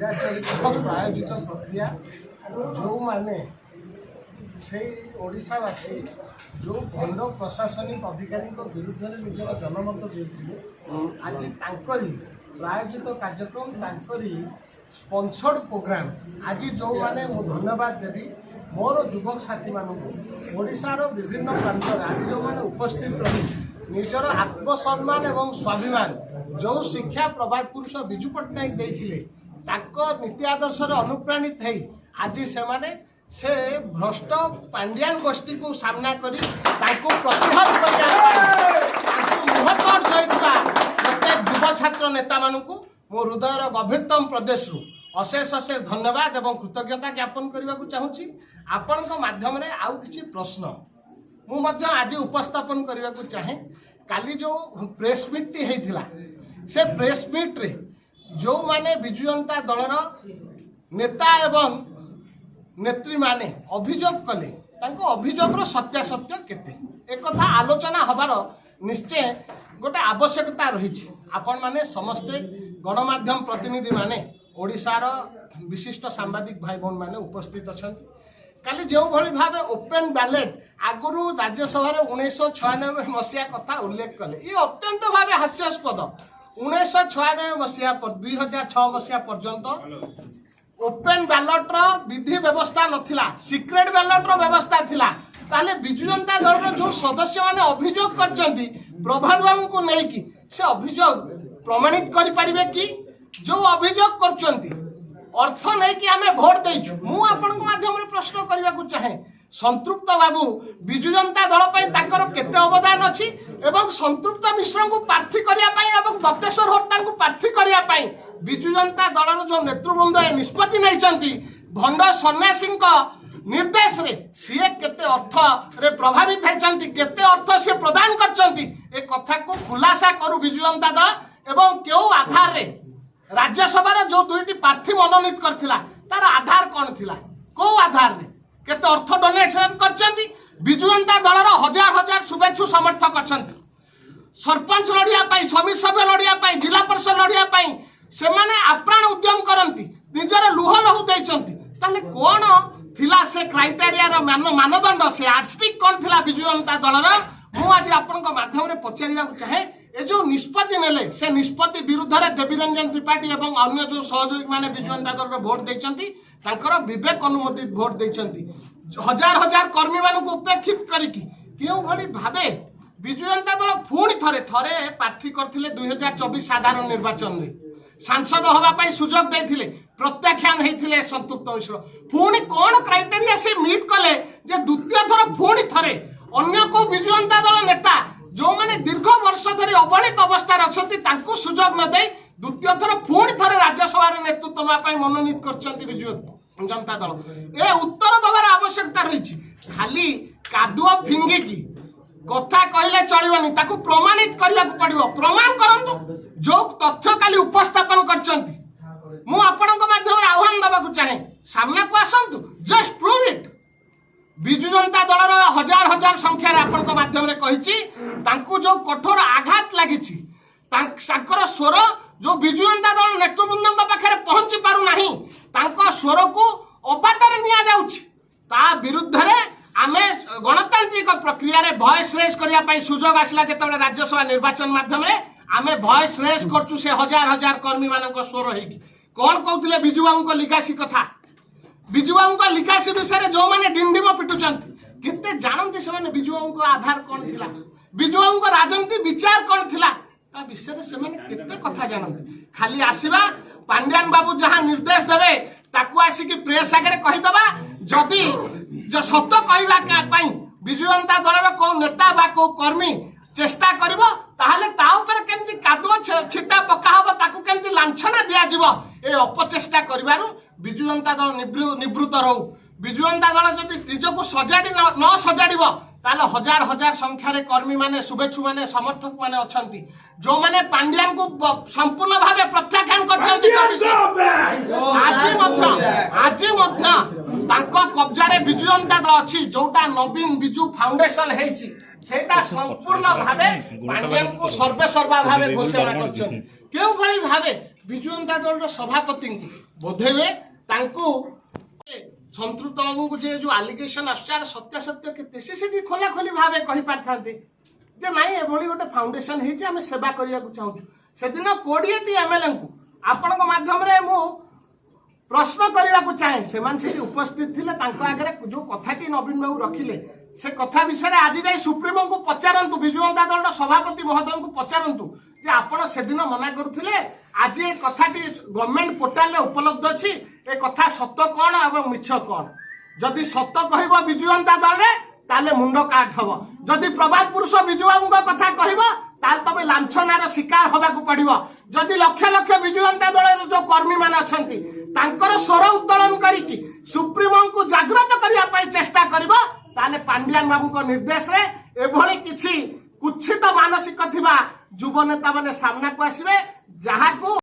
चिराचरित प्रायोजित प्रक्रिया जो माने से ओडिशावासी जो भंड प्रशासनिक अधिकारी विरुद्ध में निजर जनमत देते आज तांकरी प्रायोजित कार्यक्रम तांकरी स्पॉन्सर्ड प्रोग्राम आज जो माने मु धन्यवाद देवी मोर युवक साथी मानक ओडिशार विभिन्न प्रांत आज जो मैंने उपस्थित रही निजर आत्मसम्मान एवं स्वाभिमान जो शिक्षा प्रभात पुरुष विजु पट्टनायक देते नीति आदर्श अनुप्राणित है आज से भ्रष्ट पांड्यान गोष्ठी को सामना करी प्रतिहत प्रत्येक युव छात्र नेता मानू मो हृदयर गभीरतम प्रदेश अशेष अशेष धन्यवाद एवं कृतज्ञता ज्ञापन करने को चाहूँगी आपण माध्यम रे आउ किछि प्रश्न मु आज उपस्थापन करने को चाहे काली जो प्रेस मीट टी होता से प्रेस मीट रे जो माने विजु जनता दलर नेता एवं नेत्री माने अभियोग कले तांको अभियोगर सत्यासत्य केते एक कथा आलोचना हबार निश्चय गोटे आवश्यकता रही आपण माने समस्ते गणमाध्यम प्रतिनिधि माने ओडिशार विशिष्ट सांबादिक भाई बहन माने उपस्थित अछंती काली जो भली भावे ओपन बैलेट आगुरु राज्यसभा 1996 मसीहा कथा उल्लेख कले ये अत्यंत भावे हास्यास्पद 1996 मसीहा पर 2006 मसीहा पर्यंत ओपन बैलेट रो विधि व्यवस्था नथिला सीक्रेट बैलेट रो व्यवस्था थिला ताले बिजु जनता दल रो जो सदस्य माने अभियोग करचंती प्रभात बाबू को नै कि से अभियोग प्रमाणित करि परिबे कि जो अभियोग करचंती अर्थ नहीं कि आमे भोट देइछु मु आपन को माध्यम रे प्रश्न करबा को चाहे संतृप्त बाबू बिजु जनता दल पई ताकर केते अवदान अछि एवं संतृप्त मिश्र को प्रार्थी करिया पई एवं दत्तेश्वर हट्टा को प्रार्थी करिया पई बिजु जनता दलर जो नेतृवृंद निष्पत्ति नहीं भंड सन्यासी निर्देश रे सीए केते अर्थ रे प्रभावित होती केते अर्थ से प्रदान करचंती ए कथा को खुलासा करू बिजु जनता दल एवं क्यों आधार रे राज्यसभा जो दुईटी प्रार्थी मनोनीत करथिला तार आधार कौन थिला को आधार रे केते अर्थ डोनेशन करचंती बिजु जनता दलर हजार हजार शुभेच्छु समर्थक अछंती सरपंच लड़िया पाई समिति सभ्य लड़िया पाई जिला परिषद लड़िया पाई से माने आप्राण उद्यम करंती निजर लुह लहु देइचंती ताले कोन थिला से क्राइटेरिया रो मानदंड से आर्स्टिक कोन थिला बिजु जनता दलर मु आज आपन को माध्यम रे पचारिबा चाहे ए जो निष्पत्ति नेले से निष्पत्ति विरुद्ध रे देवीरंजन त्रिपाठी एवं अन्य जो सहयोगी माने बिजु जनता दल रो वोट देइचंती तांकर विवेक अनुमोदित वोट देइचंती हजार हजार कर्मी मान को उपेक्षित करिकि केउ भली भाबे बिजु जनता दल पुणी थरे प्रार्थी करथिले 2024 साधारण निर्वाचन रे सांसद हवा पाई सुजोग देथिले प्रत्याख्यान हेथिले संतृप्त मिश्र पुणी कोन क्राइटेरिया से मीट कले जे द्वितीय थर पुणी थरे अन्य को बिजु जनता दल नेता जो माने दीर्घ वर्ष धरी अवहेलित अवस्था अछंती तांको सुजोग न दे द्वितीय थर पुणी थरे राज्यसभा रे नेतृत्व मा पाई मनोनीत करचंती बिजु जनता दल ए उत्तर दबार आवश्यकता रही खाली कादुआ फिंगी की कथा कहले चलिबनी ताकू प्रमाणित करबा को पड़िबो प्रमाण करंतु जो तथ्य काली उपस्थापन करचंती मु आपन को माध्यम आह्वान दबा को चाहे सामने को आसंतु just prove it Biju Janata दलर हजार हजार संख्या रे आपन को माध्यम रे कहिछि तांकू जो कठोर आघात लागिछि तांकर स्वर जो बिजु जनता दल नेतृवृंद पाखे पहुंची पारु नाही तांको स्वर को अबाटर निया जाउछि ता विरुद्ध रे आमे गणतांत्रिक प्रक्रिया रे वॉइस रेस करिया पई सुजोग आसला जेतबे राज्यसभा निर्वाचन माध्यम रे आमे वॉइस रेस करचु से हजार हजार कर्मी मानक स्वर हेकि कोन कहउतले बिजु बाबू को लिगासी कथा बिजु बाबू को लिगासी विषय जो माने डिंडिम पिटुचंती केते जानंती से माने बिजु बाबू को आधार कोन थिला बिजु बाबू को राजनीति विचार कोन थिला ता विषय से माने केते कथा जानंती खाली आसीबा पांड्यान बाबू जहां निर्देश देबे ताकू आसी कि प्रेस आगे कहि दबा जदी जो सत्य कहवा पाई बिजु जनता दलर को नेता बा को कर्मी चेष्टा करिवो ताहले ता ऊपर केमती कादुआ छिटा पका हबो ताकू केमती लांछना दिया जिवो ए अपचेष्टा करिवारु बिजु जनता दल निवृत्त रहू बिजु जनता दल जदि निजको सजाडी न सजाडिबो ताले हजार हजार संख्या रे कर्मी माने शुभेच्छु माने समर्थक माने अछंती जो माने पांड्यान को संपूर्ण भावे प्रत्याख्यान करछंती आज मध्य तांको कब्जा रे बिजु जनता दल अछि जोटा नवीन बिजु फाउंडेशन हेछि सेटा संपूर्ण भावे पांड्यान को सर्वे सर्वा भावे घोषणा करछंती केउ भली भावे ବିଜୁ ଜନତା ଦଳର ସଭାପତିଙ୍କୁ ବୋଧେବେ ତାଙ୍କୁ ସନ୍ତୃପ୍ତ ବାବୁଙ୍କୁ ଯେ ଯୋଉ ଆଲିଗେସନ ଆସୁଛି ଆର ସତ୍ୟାସତ୍ୟ କେତେ ସେ ସେଠି ଖୋଲାଖୋଲି ଭାବେ କହିପାରିଥାନ୍ତେ ଯେ ନାଇଁ ଏଭଳି ଗୋଟେ ଫାଉଣ୍ଡେସନ ହେଇଛି ଆମେ ସେବା କରିବାକୁ ଚାହୁଁଛୁ। ସେଦିନ 20ଟି ଏମଏଲଏଙ୍କୁ ଆପଣଙ୍କ ମାଧ୍ୟମରେ ମୁଁ ପ୍ରଶ୍ନ କରିବାକୁ ଚାହେଁ, ସେମାନେ ସେଠି ଉପସ୍ଥିତ ଥିଲେ, ତାଙ୍କ ଆଗରେ ଯୋଉ କଥାଟି ନବୀନ ବାବୁ ରଖିଲେ ସେ କଥା ବିଷୟରେ ଆଜି ଯାଇ ସୁପ୍ରିମୋଙ୍କୁ ପଚାରନ୍ତୁ, ବିଜୁ ଜନତା ଦଳର ସଭାପତି ମହୋଦୟଙ୍କୁ ପଚାରନ୍ତୁ ଯେ ଆପଣ ସେଦିନ ମନା କରୁଥିଲେ, ଆଜି ଏ କଥାଟି ଗଭର୍ଣ୍ଣମେଣ୍ଟ ପୋର୍ଟାଲରେ ଉପଲବ୍ଧ ଅଛି, ଏ କଥା ସତ କଣ ଏବଂ ମିଛ କଣ। ଯଦି ସତ କହିବ ବିଜୁ ଜନତା ଦଳରେ ତାହେଲେ ମୁଣ୍ଡ କାଟ ହବ, ଯଦି ପ୍ରବାଦ ପୁରୁଷ ବିଜୁ ବାବୁଙ୍କ କଥା କହିବ ତାହେଲେ ତମେ ଲାଞ୍ଛନାର ଶିକାର ହବାକୁ ପଡିବ। ଯଦି ଲକ୍ଷ ଲକ୍ଷ ବିଜୁ ଜନତା ଦଳର ଯୋଉ କର୍ମୀ ମାନେ ଅଛନ୍ତି ତାଙ୍କର ସ୍ୱର ଉତ୍ତୋଳନ କରିକି ସୁପ୍ରିମୋଙ୍କୁ ଜାଗ୍ରତ କରିବା ପାଇଁ ଚେଷ୍ଟା କରିବ, ତାହେଲେ ପାଣ୍ଡିଆନ ବାବୁଙ୍କ ନିର୍ଦ୍ଦେଶରେ ଏଭଳି କିଛି କୁତ୍ସିତ ମାନସିକ ଥିବା ଯୁବ ନେତା ମାନେ ସାମ୍ନାକୁ ଆସିବେ, ଯାହାକୁ